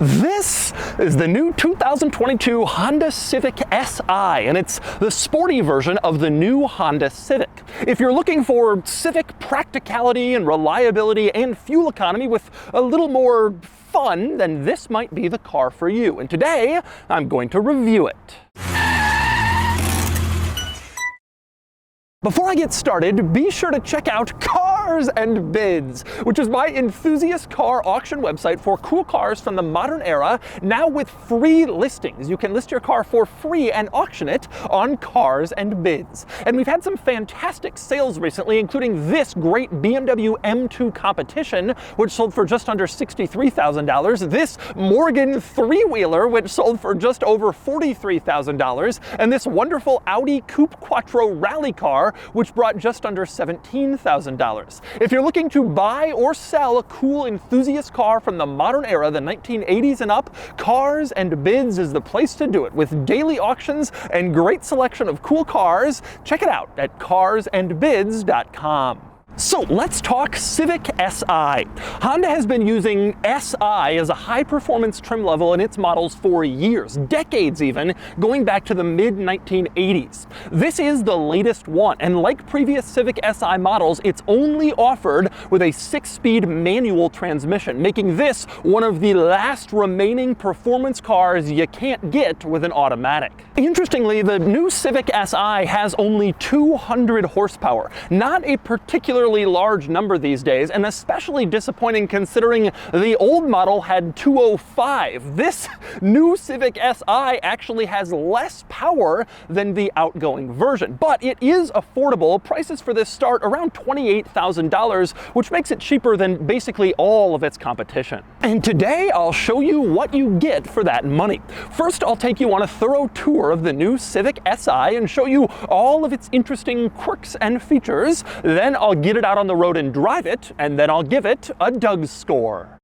This is the new 2022 Honda Civic Si, and it's the sporty version of the new Honda Civic. If you're looking for Civic practicality and reliability and fuel economy with a little more fun, then this might be the car for you. And today, I'm going to review it. Before I get started, be sure to check out Cars and Bids, which is my enthusiast car auction website for cool cars from the modern era, now with free listings. You can list your car for free and auction it on Cars and Bids. And we've had some fantastic sales recently, including this great BMW M2 Competition, which sold for just under $63,000, this Morgan three-wheeler, which sold for just over $43,000, and this wonderful Audi Coupe Quattro rally car, which brought just under $17,000. If you're looking to buy or sell a cool enthusiast car from the modern era, the 1980s and up, Cars and Bids is the place to do it. With daily auctions and great selection of cool cars, check it out at carsandbids.com. So let's talk Civic Si. Honda has been using Si as a high-performance trim level in its models for years, decades even, going back to the mid-1980s. This is the latest one, and like previous Civic Si models, it's only offered with a 6-speed manual transmission, making this one of the last remaining performance cars you can't get with an automatic. Interestingly, the new Civic Si has only 200 horsepower, not a particularly large number these days, and especially disappointing considering the old model had 205. This new Civic Si actually has less power than the outgoing version, but it is affordable. Prices for this start around $28,000, which makes it cheaper than basically all of its competition. And today I'll show you what you get for that money. First, I'll take you on a thorough tour of the new Civic Si and show you all of its interesting quirks and features. Then I'll get it out on the road and drive it, and then I'll give it a Doug's score.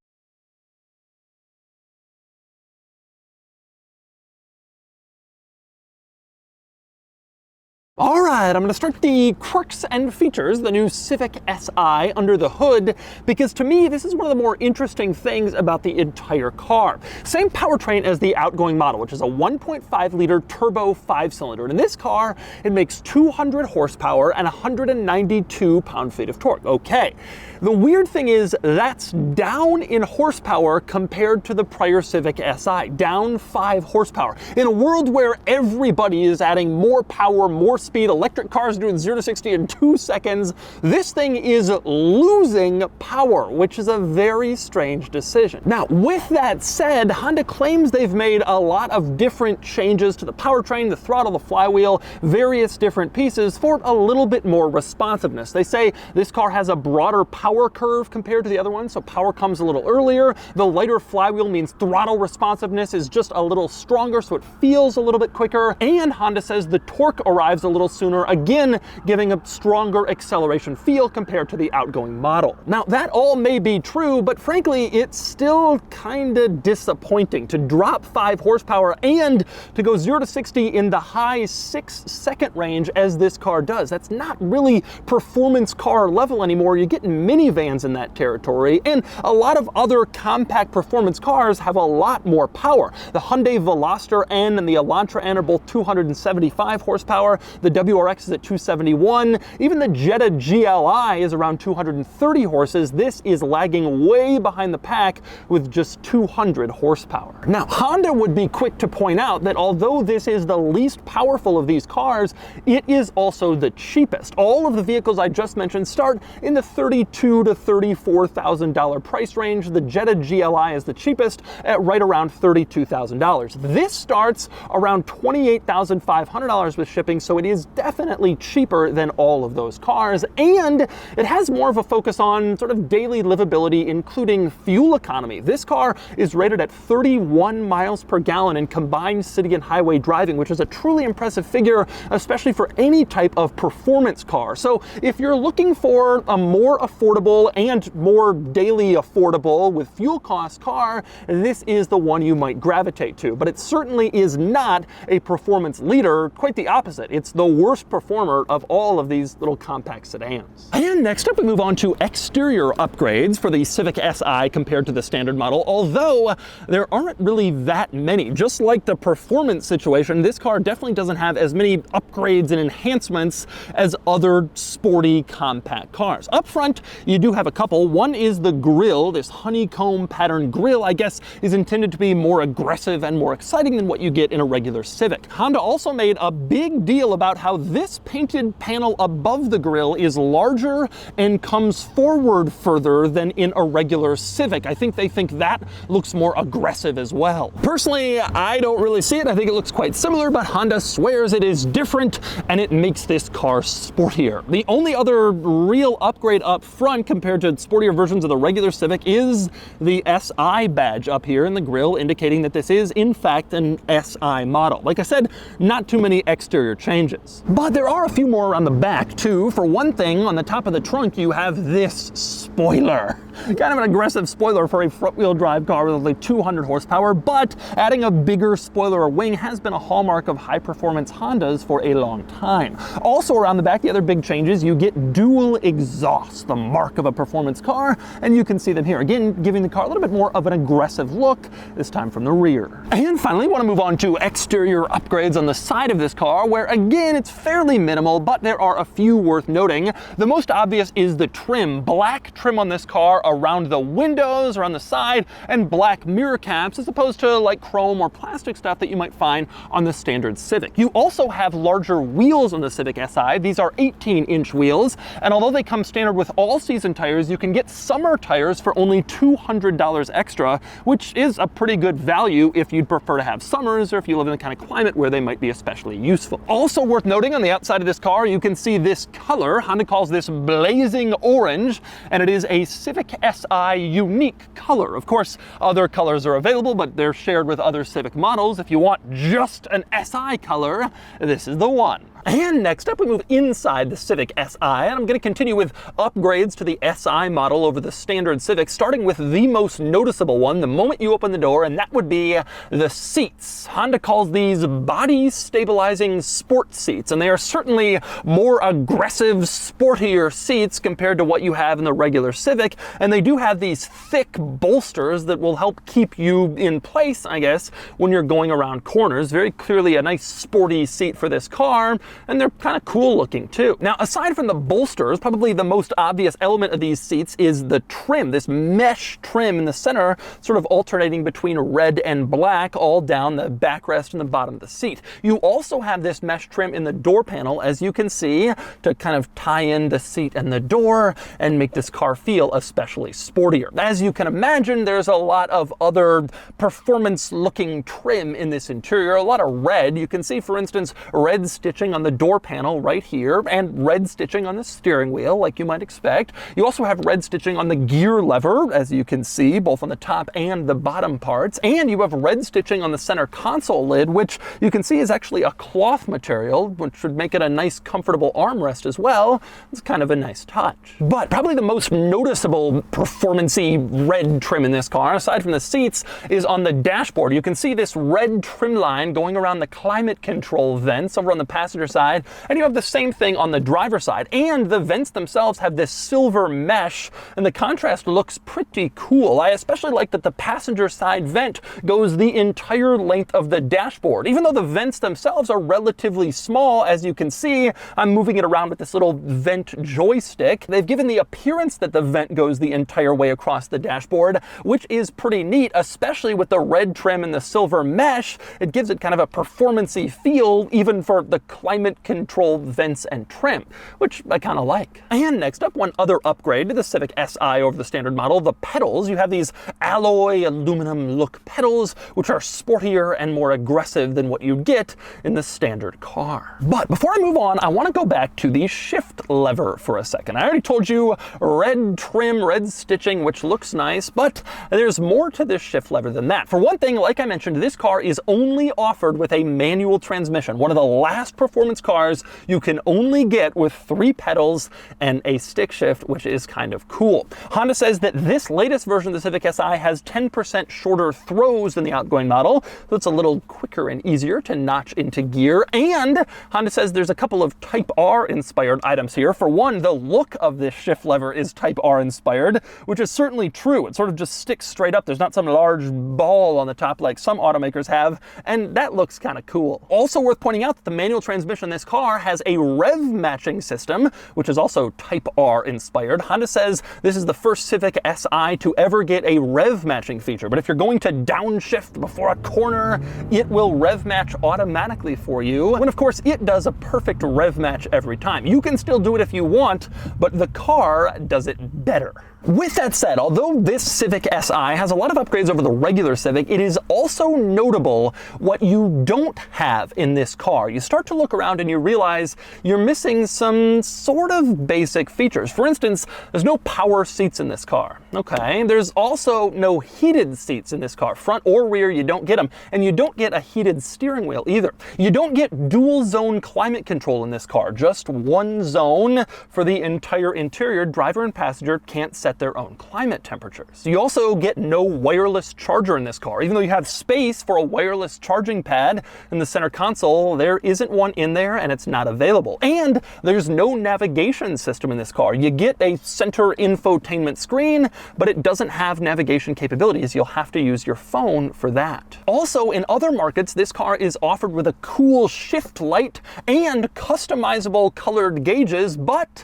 All right, I'm going to start the quirks and features, the new Civic Si under the hood, because to me, this is one of the more interesting things about the entire car. Same powertrain as the outgoing model, which is a 1.5-liter turbo 5-cylinder. And in this car, it makes 200 horsepower and 192 pound-feet of torque. Okay. The weird thing is that's down in horsepower compared to the prior Civic Si, down 5 horsepower. In a world where everybody is adding more power, more speed, electric cars doing 0 to 60 in 2 seconds, this thing is losing power, which is a very strange decision. Now, with that said, Honda claims they've made a lot of different changes to the powertrain, the throttle, the flywheel, various different pieces for a little bit more responsiveness. They say this car has a broader power curve compared to the other one, so power comes a little earlier. The lighter flywheel means throttle responsiveness is just a little stronger, so it feels a little bit quicker. And Honda says the torque arrives a little sooner, again giving a stronger acceleration feel compared to the outgoing model. Now, that all may be true, but frankly, it's still kind of disappointing to drop 5 horsepower and to go 0 to 60 in the high 6-second range as this car does. That's not really performance car level anymore. You're getting minivans in that territory, and a lot of other compact performance cars have a lot more power. The Hyundai Veloster N and the Elantra N are both 275 horsepower. The WRX is at 271. Even the Jetta GLI is around 230 horses. This is lagging way behind the pack with just 200 horsepower. Now, Honda would be quick to point out that although this is the least powerful of these cars, it is also the cheapest. All of the vehicles I just mentioned start in the $32,000 to $34,000 price range. The Jetta GLI is the cheapest at right around $32,000. This starts around $28,500 with shipping, so it is definitely cheaper than all of those cars, and it has more of a focus on sort of daily livability, including fuel economy. This car is rated at 31 miles per gallon in combined city and highway driving, which is a truly impressive figure, especially for any type of performance car. So if you're looking for a more affordable and more daily affordable with fuel cost car, this is the one you might gravitate to. But it certainly is not a performance leader, quite the opposite. It's the the worst performer of all of these little compact sedans. And next up we move on to exterior upgrades for the Civic Si compared to the standard model, although there aren't really that many. Just like the performance situation, this car definitely doesn't have as many upgrades and enhancements as other sporty compact cars. Up front, you do have a couple. One is the grille. This honeycomb pattern grille, I guess, is intended to be more aggressive and more exciting than what you get in a regular Civic. Honda also made a big deal about how this painted panel above the grille is larger and comes forward further than in a regular Civic. I think they think that looks more aggressive as well. Personally, I don't really see it. I think it looks quite similar, but Honda swears it is different and it makes this car sportier. The only other real upgrade up front compared to sportier versions of the regular Civic is the SI badge up here in the grille, indicating that this is in fact an SI model. Like I said, not too many exterior changes. But there are a few more around the back too. For one thing, on the top of the trunk you have this spoiler. Kind of an aggressive spoiler for a front-wheel drive car with only 200 horsepower, but adding a bigger spoiler or wing has been a hallmark of high-performance Hondas for a long time. Also around the back, the other big changes, you get dual exhaust, the mark of a performance car, and you can see them here, again, giving the car a little bit more of an aggressive look, this time from the rear. And finally, we want to move on to exterior upgrades on the side of this car, where again, it's fairly minimal, but there are a few worth noting. The most obvious is the trim. Black trim on this car around the windows, around the side, and black mirror caps, as opposed to like chrome or plastic stuff that you might find on the standard Civic. You also have larger wheels on the Civic Si. These are 18-inch wheels, and although they come standard with all-season tires, you can get summer tires for only $200 extra, which is a pretty good value if you'd prefer to have summers or if you live in the kind of climate where they might be especially useful. Also worth noting, on the outside of this car, you can see this color. Honda calls this blazing orange, and it is a Civic Si unique color. Of course, other colors are available, but they're shared with other Civic models. If you want just an Si color, this is the one. And next up, we move inside the Civic Si, and I'm going to continue with upgrades to the Si model over the standard Civic, starting with the most noticeable one the moment you open the door, and that would be the seats. Honda calls these body stabilizing sport seats, and they are certainly more aggressive, sportier seats compared to what you have in the regular Civic, and they do have these thick bolsters that will help keep you in place, I guess, when you're going around corners. Very clearly a nice sporty seat for this car, and they're kind of cool looking too. Now, aside from the bolsters, probably the most obvious element of these seats is the trim, this mesh trim in the center, sort of alternating between red and black all down the backrest and the bottom of the seat. You also have this mesh trim in the door panel, as you can see, to kind of tie in the seat and the door and make this car feel especially sportier. As you can imagine, there's a lot of other performance looking trim in this interior, a lot of red. You can see, for instance, red stitching on the door panel right here, and red stitching on the steering wheel, like you might expect. You also have red stitching on the gear lever, as you can see, both on the top and the bottom parts, and you have red stitching on the center console lid, which you can see is actually a cloth material, which would make it a nice, comfortable armrest as well. It's kind of a nice touch. But probably the most noticeable performance-y red trim in this car, aside from the seats, is on the dashboard. You can see this red trim line going around the climate control vents over on the passenger side, and you have the same thing on the driver's side, and the vents themselves have this silver mesh, and the contrast looks pretty cool. I especially like that the passenger side vent goes the entire length of the dashboard. Even though the vents themselves are relatively small, as you can see, I'm moving it around with this little vent joystick. They've given the appearance that the vent goes the entire way across the dashboard, which is pretty neat, especially with the red trim and the silver mesh. It gives it kind of a performance-y feel, even for the climate control vents and trim, which I kind of like. And next up, one other upgrade to the Civic Si over the standard model, the pedals. You have these alloy aluminum look pedals, which are sportier and more aggressive than what you'd get in the standard car. But before I move on, I want to go back to the shift lever for a second. I already told you red trim, red stitching, which looks nice, but there's more to this shift lever than that. For one thing, like I mentioned, this car is only offered with a manual transmission, one of the last performance performance cars you can only get with 3 pedals and a stick shift, which is kind of cool. Honda says that this latest version of the Civic Si has 10% shorter throws than the outgoing model, so it's a little quicker and easier to notch into gear. And Honda says there's a couple of Type R inspired items here. For one, the look of this shift lever is Type R inspired, which is certainly true. It sort of just sticks straight up. There's not some large ball on the top like some automakers have, and that looks kind of cool. Also worth pointing out that the manual transmission in this car has a rev matching system, which is also Type R inspired. Honda says this is the first Civic Si to ever get a rev matching feature, but if you're going to downshift before a corner, it will rev match automatically for you, when of course it does a perfect rev match every time. You can still do it if you want, but the car does it better. With that said, although this Civic Si has a lot of upgrades over the regular Civic, it is also notable what you don't have in this car. You start to look around and you realize you're missing some sort of basic features. For instance, there's no power seats in this car. Okay, there's also no heated seats in this car. Front or rear, you don't get them. And you don't get a heated steering wheel either. You don't get dual zone climate control in this car, just one zone for the entire interior. Driver and passenger can't set their own climate temperatures. You also get no wireless charger in this car. Even though you have space for a wireless charging pad in the center console, there isn't one in there and it's not available. And there's no navigation system in this car. You get a center infotainment screen, but it doesn't have navigation capabilities. You'll have to use your phone for that. Also, in other markets, this car is offered with a cool shift light and customizable colored gauges, but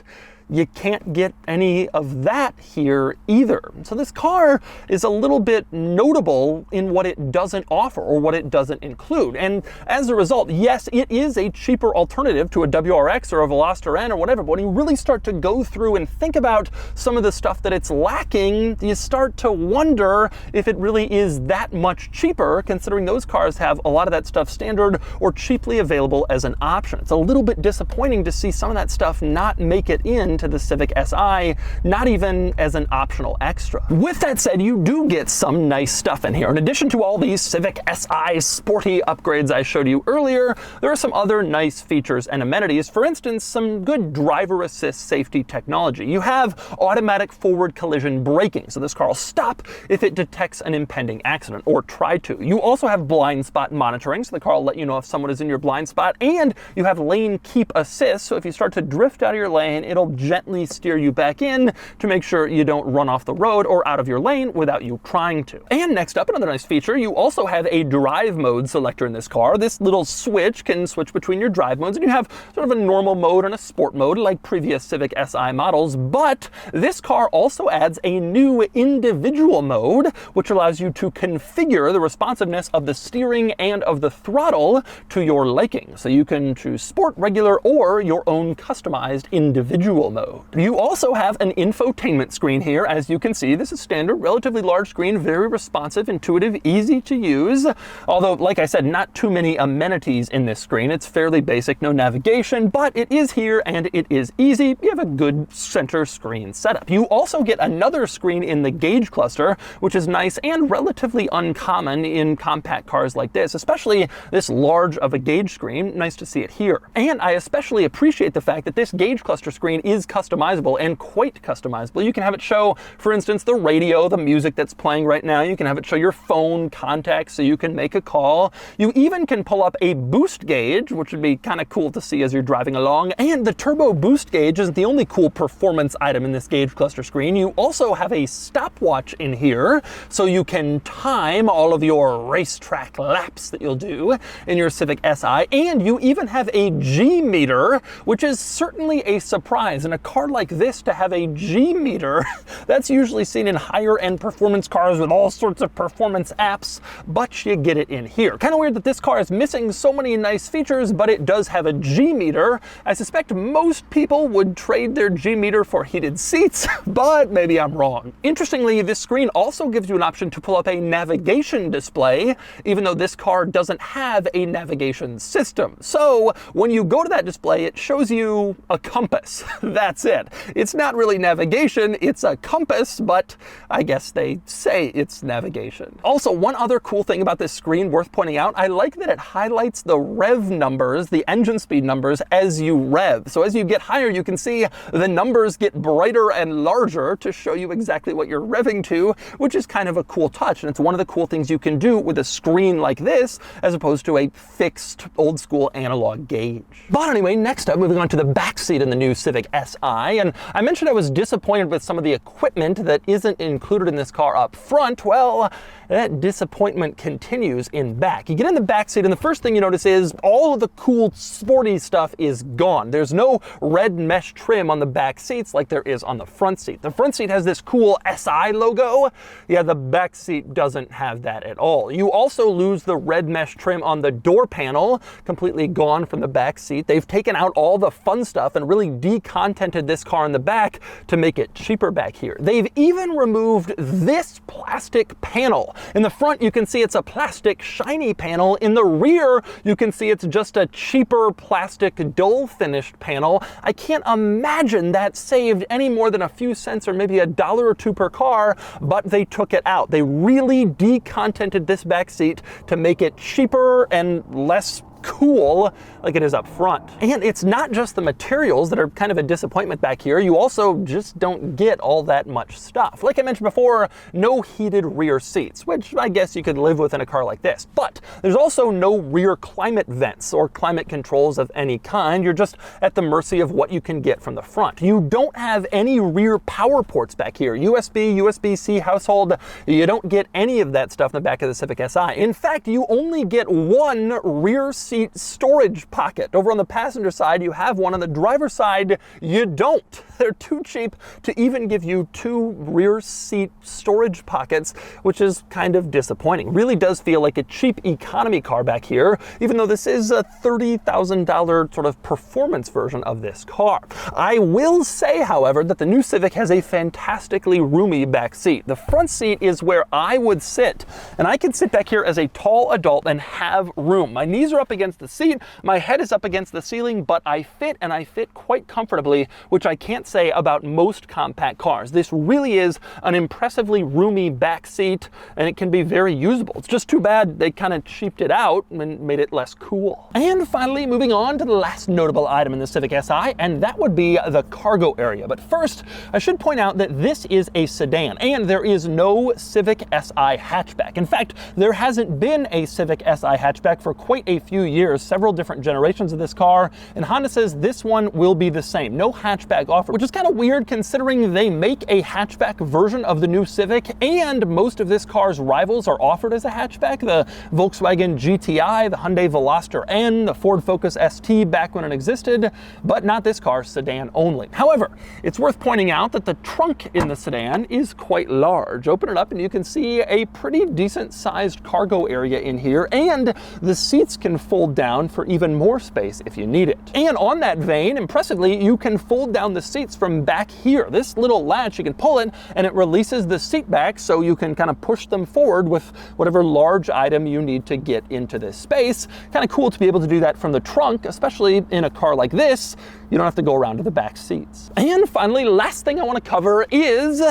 you can't get any of that here either. So this car is a little bit notable in what it doesn't offer or what it doesn't include. And as a result, yes, it is a cheaper alternative to a WRX or a Veloster N or whatever, but when you really start to go through and think about some of the stuff that it's lacking, you start to wonder if it really is that much cheaper, considering those cars have a lot of that stuff standard or cheaply available as an option. It's a little bit disappointing to see some of that stuff not make it in to the Civic Si, not even as an optional extra. With that said, you do get some nice stuff in here. In addition to all these Civic Si sporty upgrades I showed you earlier, there are some other nice features and amenities. For instance, some good driver assist safety technology. You have automatic forward collision braking, so this car will stop if it detects an impending accident, or try to. You also have blind spot monitoring, so the car will let you know if someone is in your blind spot, and you have lane keep assist, so if you start to drift out of your lane, it'll gently steer you back in to make sure you don't run off the road or out of your lane without you trying to. And next up, another nice feature, you also have a drive mode selector in this car. This little switch can switch between your drive modes, and you have sort of a normal mode and a sport mode like previous Civic Si models, but this car also adds a new individual mode, which allows you to configure the responsiveness of the steering and of the throttle to your liking. So you can choose sport, regular, or your own customized individual mode. You also have an infotainment screen here. As you can see, this is standard, relatively large screen, very responsive, intuitive, easy to use. Although, like I said, not too many amenities in this screen. It's fairly basic, no navigation, but it is here and it is easy. You have a good center screen setup. You also get another screen in the gauge cluster, which is nice and relatively uncommon in compact cars like this, especially this large of a gauge screen. Nice to see it here. And I especially appreciate the fact that this gauge cluster screen is customizable, and quite customizable. You can have it show, for instance, the radio, the music that's playing right now. You can have it show your phone contacts so you can make a call. You even can pull up a boost gauge, which would be kind of cool to see as you're driving along. And the turbo boost gauge isn't the only cool performance item in this gauge cluster screen. You also have a stopwatch in here, so you can time all of your racetrack laps that you'll do in your Civic Si. And you even have a G meter, which is certainly a surprise. In a car like this, to have a G meter, that's usually seen in higher end performance cars with all sorts of performance apps, but you get it in here. Kind of weird that this car is missing so many nice features, but it does have a G meter. I suspect most people would trade their G meter for heated seats, but maybe I'm wrong. Interestingly, this screen also gives you an option to pull up a navigation display, even though this car doesn't have a navigation system. So when you go to that display, it shows you a compass. That's it. It's not really navigation, it's a compass, but I guess they say it's navigation. Also, one other cool thing about this screen worth pointing out, I like that it highlights the rev numbers, the engine speed numbers, as you rev. So as you get higher, you can see the numbers get brighter and larger to show you exactly what you're revving to, which is kind of a cool touch. And it's one of the cool things you can do with a screen like this, as opposed to a fixed old school analog gauge. But anyway, next up, moving on to the back seat in the new Civic Si. And I mentioned I was disappointed with some of the equipment that isn't included in this car up front. Well, that disappointment continues in back. You get in the back seat and the first thing you notice is all of the cool sporty stuff is gone. There's no red mesh trim on the back seats like there is on the front seat. The front seat has this cool SI logo. Yeah, the back seat doesn't have that at all. You also lose the red mesh trim on the door panel, completely gone from the back seat. They've taken out all the fun stuff and really decontented this car in the back to make it cheaper back here. They've even removed this plastic panel. In the front, you can see it's a plastic shiny panel. In the rear, you can see it's just a cheaper plastic dull finished panel. I can't imagine that saved any more than a few cents or maybe $1 or $2 per car, but they took it out. They really decontented this back seat to make it cheaper and less cool like it is up front. And it's not just the materials that are kind of a disappointment back here. You also just don't get all that much stuff. Like I mentioned before, no heated rear seats, which I guess you could live with in a car like this. But there's also no rear climate vents or climate controls of any kind. You're just at the mercy of what you can get from the front. You don't have any rear power ports back here. USB, USB-C household, you don't get any of that stuff in the back of the Civic Si. In fact, you only get one rear seat storage pocket. Over on the passenger side, you have one. On the driver's side, you don't. They're too cheap to even give you 2 rear seat storage pockets, which is kind of disappointing. Really does feel like a cheap economy car back here, even though this is a $30,000 sort of performance version of this car. I will say, however, that the new Civic has a fantastically roomy back seat. The front seat is where I would sit, and I can sit back here as a tall adult and have room. My knees are up against the seat, my head is up against the ceiling, but I fit, and I fit quite comfortably, which I can't say about most compact cars. This really is an impressively roomy back seat, and it can be very usable. It's just too bad they kind of cheaped it out and made it less cool. And finally, moving on to the last notable item in the Civic Si, and that would be the cargo area. But first, I should point out that this is a sedan, and there is no Civic Si hatchback. In fact, there hasn't been a Civic Si hatchback for quite a few years, several different generations of this car, and Honda says this one will be the same. No hatchback offer, which is kind of weird considering they make a hatchback version of the new Civic, and most of this car's rivals are offered as a hatchback. The Volkswagen GTI, the Hyundai Veloster N, the Ford Focus ST back when it existed, but not this car, sedan only. However, it's worth pointing out that the trunk in the sedan is quite large. Open it up and you can see a pretty decent sized cargo area in here, and the seats can fold down for even more space if you need it. And on that vein, impressively, you can fold down the seats from back here. This little latch, you can pull it and it releases the seat back so you can kind of push them forward with whatever large item you need to get into this space. Kind of cool to be able to do that from the trunk, especially in a car like this. You don't have to go around to the back seats. And finally, last thing I want to cover is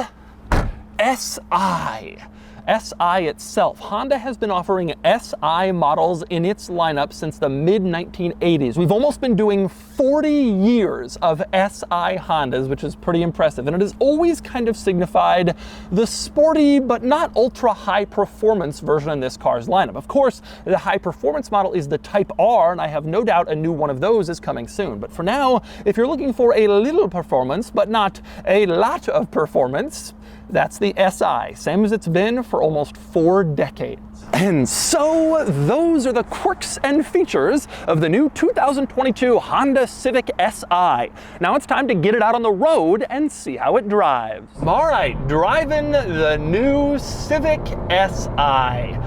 Si. Si itself. Honda has been offering Si models in its lineup since the mid-1980s. We've almost been doing 40 years of Si Hondas, which is pretty impressive, and it has always kind of signified the sporty but not ultra high performance version in this car's lineup. Of course, the high performance model is the Type R, and I have no doubt a new one of those is coming soon. But for now, if you're looking for a little performance but not a lot of performance, that's the Si, same as it's been for almost 4 decades. And so those are the quirks and features of the new 2022 Honda Civic Si. Now it's time to get it out on the road and see how it drives. All right, driving the new Civic Si.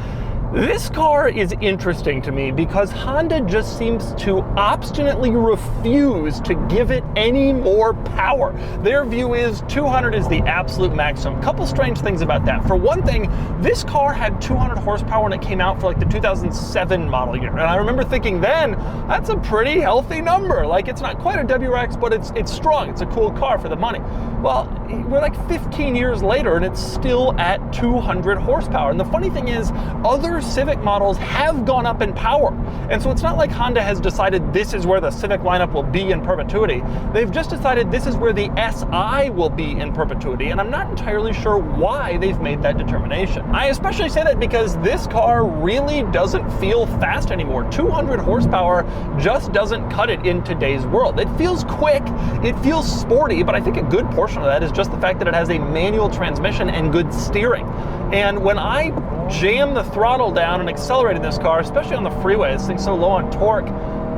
This car is interesting to me because Honda just seems to obstinately refuse to give it any more power. Their view is 200 is the absolute maximum. Couple strange things about that. For one thing, this car had 200 horsepower when it came out for like the 2007 model year. And I remember thinking then, that's a pretty healthy number. Like, it's not quite a WRX, but it's strong. It's a cool car for the money. Well, we're like 15 years later and it's still at 200 horsepower. And the funny thing is, other Civic models have gone up in power. And so it's not like Honda has decided this is where the Civic lineup will be in perpetuity. They've just decided this is where the SI will be in perpetuity. And I'm not entirely sure why they've made that determination. I especially say that because this car really doesn't feel fast anymore. 200 horsepower just doesn't cut it in today's world. It feels quick, it feels sporty, but I think a good portion of that is just the fact that it has a manual transmission and good steering. And when I jam the throttle down and accelerate in this car, especially on the freeway, this thing's so low on torque,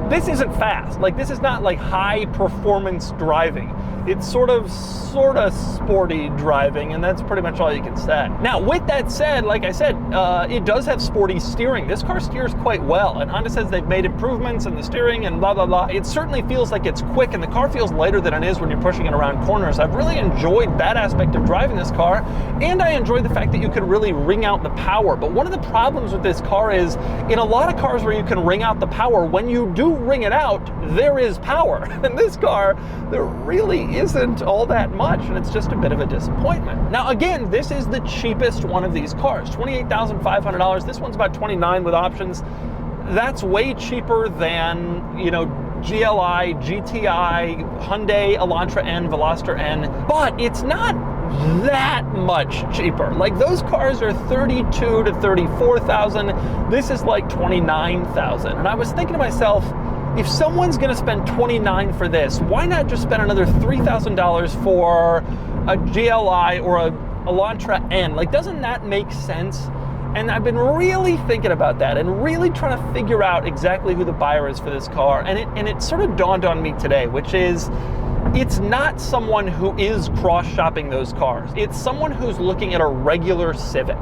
this isn't fast. Like, this is not like high performance driving. It's sort of sporty driving, and that's pretty much all you can say. Now, with that said, like I said, it does have sporty steering. This car steers quite well, and Honda says they've made improvements in the steering and blah, blah, blah. It certainly feels like it's quick, and the car feels lighter than it is when you're pushing it around corners. I've really enjoyed that aspect of driving this car, and I enjoyed the fact that you could really wring out the power. But one of the problems with this car is, in a lot of cars where you can wring out the power, when you do wring it out, there is power. In this car, there really isn't all that much, and it's just a bit of a disappointment. Now, again, this is the cheapest one of these cars, $28,500. This one's about $29,000 with options. That's way cheaper than, you know, GLI, GTI, Hyundai Elantra N, Veloster N, but it's not that much cheaper. Like, those cars are $32,000 to $34,000. This is like $29,000. And I was thinking to myself, if someone's gonna spend $29,000 for this, why not just spend another $3,000 for a GLI or a Elantra N? Like, doesn't that make sense? And I've been really thinking about that and really trying to figure out exactly who the buyer is for this car. And it sort of dawned on me today, which is, it's not someone who is cross-shopping those cars. It's someone who's looking at a regular Civic,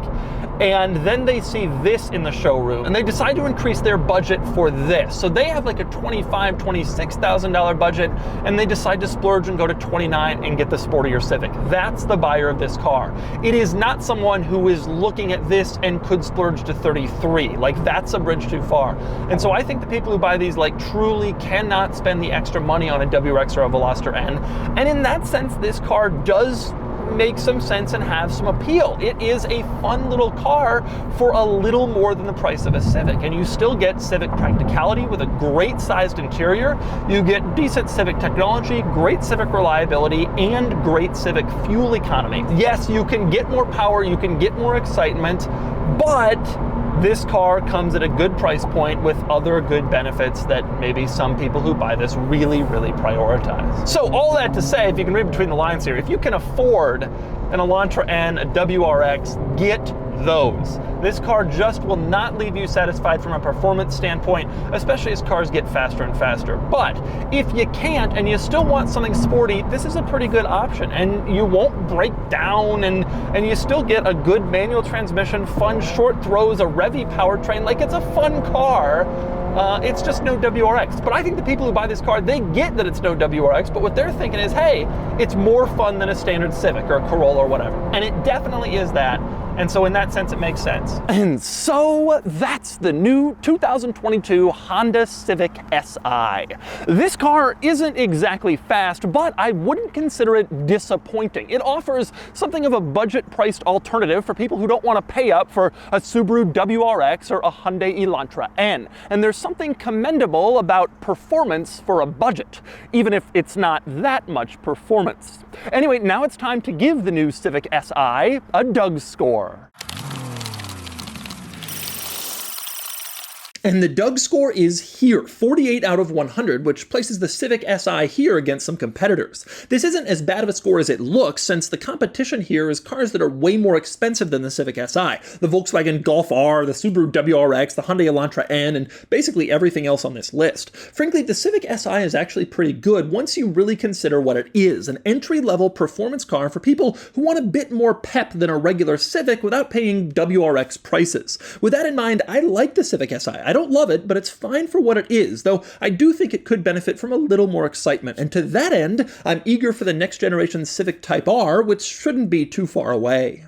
and then they see this in the showroom, and they decide to increase their budget for this. So they have like a $25,000, $26,000 budget, and they decide to splurge and go to $29,000 and get the sportier Civic. That's the buyer of this car. It is not someone who is looking at this and could splurge to $33,000. Like, that's a bridge too far. And so I think the people who buy these, like, truly cannot spend the extra money on a WRX or a Veloster N. And in that sense, this car does make some sense and have some appeal. It is a fun little car for a little more than the price of a Civic, and you still get Civic practicality with a great sized interior. You get decent Civic technology, great Civic reliability, and great Civic fuel economy. Yes, you can get more power, you can get more excitement, but this car comes at a good price point with other good benefits that maybe some people who buy this really, really prioritize. So all that to say, if you can read between the lines here, if you can afford an Elantra N, a WRX, get those. This car just will not leave you satisfied from a performance standpoint, especially as cars get faster and faster. But if you can't and you still want something sporty, this is a pretty good option, and you won't break down, and you still get a good manual transmission, fun short throws, a revvy powertrain. Like, it's a fun car. It's just no WRX. But I think the people who buy this car, they get that it's no WRX, but what they're thinking is, hey, it's more fun than a standard Civic or a Corolla or whatever. And it definitely is that. And so in that sense, it makes sense. And so that's the new 2022 Honda Civic Si. This car isn't exactly fast, but I wouldn't consider it disappointing. It offers something of a budget-priced alternative for people who don't want to pay up for a Subaru WRX or a Hyundai Elantra N. And there's something commendable about performance for a budget, even if it's not that much performance. Anyway, now it's time to give the new Civic Si a Doug score. And the Doug score is here, 48 out of 100, which places the Civic Si here against some competitors. This isn't as bad of a score as it looks, since the competition here is cars that are way more expensive than the Civic Si. The Volkswagen Golf R, the Subaru WRX, the Hyundai Elantra N, and basically everything else on this list. Frankly, the Civic Si is actually pretty good once you really consider what it is, an entry-level performance car for people who want a bit more pep than a regular Civic without paying WRX prices. With that in mind, I like the Civic Si. I don't love it, but it's fine for what it is, though I do think it could benefit from a little more excitement. And to that end, I'm eager for the next generation Civic Type R, which shouldn't be too far away.